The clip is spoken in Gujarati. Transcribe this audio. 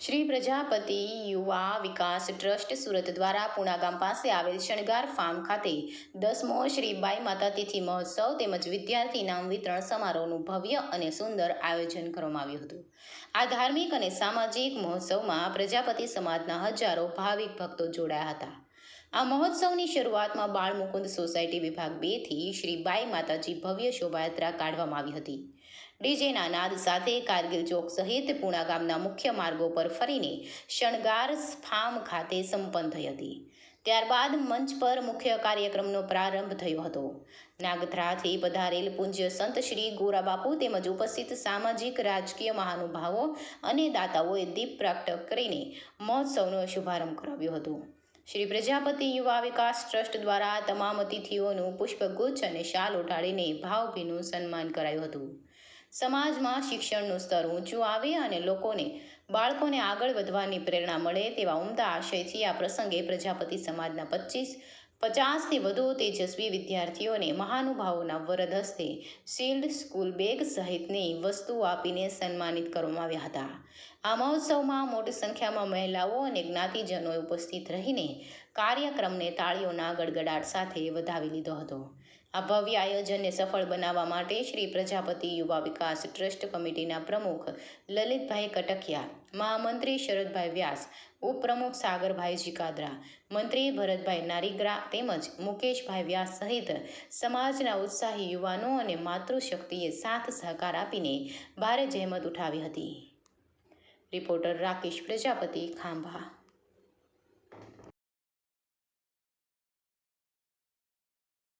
શ્રી પ્રજાપતિ યુવા વિકાસ ટ્રસ્ટ સુરત દ્વારા પુણા ગામ પાસે આવેલ શણગાર ફાર્મ ખાતે 10મો શ્રી બાઈ માતા તિથિ મહોત્સવ તેમજ વિદ્યાર્થી ઇનામ વિતરણ સમારોહનું ભવ્ય અને સુંદર આયોજન કરવામાં આવ્યું હતું। આ ધાર્મિક અને સામાજિક મહોત્સવમાં પ્રજાપતિ સમાજના હજારો ભાવિક ભક્તો જોડાયા હતા। આ મહોત્સવની શરૂઆતમાં બાળ મુકુંદ સોસાયટી વિભાગ 2 થી શ્રી બાઈ માતાજી ભવ્ય શોભાયાત્રા કાઢવામાં આવી હતી। ડીજેના નાદ સાથે કારગિલ ચોક સહિત પુણા ગામના મુખ્ય માર્ગો પર ફરીને શણગાર ફાર્મ ખાતે સંપન્ન થઈ હતી। ત્યારબાદ મંચ પર મુખ્ય કાર્યક્રમનો પ્રારંભ થયો હતો। નાગધરાથી પધારેલ પૂજ્ય સંત શ્રી ગોરાબાપુ તેમજ ઉપસ્થિત સામાજિક રાજકીય મહાનુભાવો અને દાતાઓએ દીપ પ્રાગટ્ય કરીને મહોત્સવનો શુભારંભ કરાવ્યો હતો। શ્રી પ્રજાપતિ યુવા વિકાસ ટ્રસ્ટ દ્વારા તમામ અતિથિઓનું પુષ્પગુચ્છ અને શાલ ઉઠાડીને ભાવભીનું સન્માન કરાયું હતું। સમાજમાં શિક્ષણનું સ્તર ઊંચું આવે અને બાળકોને આગળ વધવાની પ્રેરણા મળે તેવા ઉમદા આશયથી આ પ્રસંગે પ્રજાપતિ સમાજના 50થી વધુ તેજસ્વી વિદ્યાર્થીઓને મહાનુભાવોના વરદ હસ્તે શિલ્ડ, સ્કૂલ બેગ સહિતની વસ્તુઓ આપીને સન્માનિત કરવામાં આવ્યા હતા। આ મહોત્સવમાં મોટી સંખ્યામાં મહિલાઓ અને જ્ઞાતિજનોએ ઉપસ્થિત રહીને કાર્યક્રમને તાળીઓના ગડગડાટ સાથે વધાવી લીધો હતો। આ ભવ્ય આયોજનને સફળ બનાવવા માટે શ્રી પ્રજાપતિ યુવા વિકાસ ટ્રસ્ટ કમિટીના પ્રમુખ લલિતભાઈ કટકિયા, મહામંત્રી શરદભાઈ વ્યાસ, ઉપપ્રમુખ સાગરભાઈ જીકાદરા, મંત્રી ભરતભાઈ નારીગ્રા તેમજ મુકેશભાઈ વ્યાસ સહિત સમાજના ઉત્સાહી યુવાનો અને માતૃશક્તિએ સાથ સહકાર આપીને ભારે જહેમત ઉઠાવી હતી। રિપોર્ટર રાકેશ પ્રજાપતિ, ખાંભા।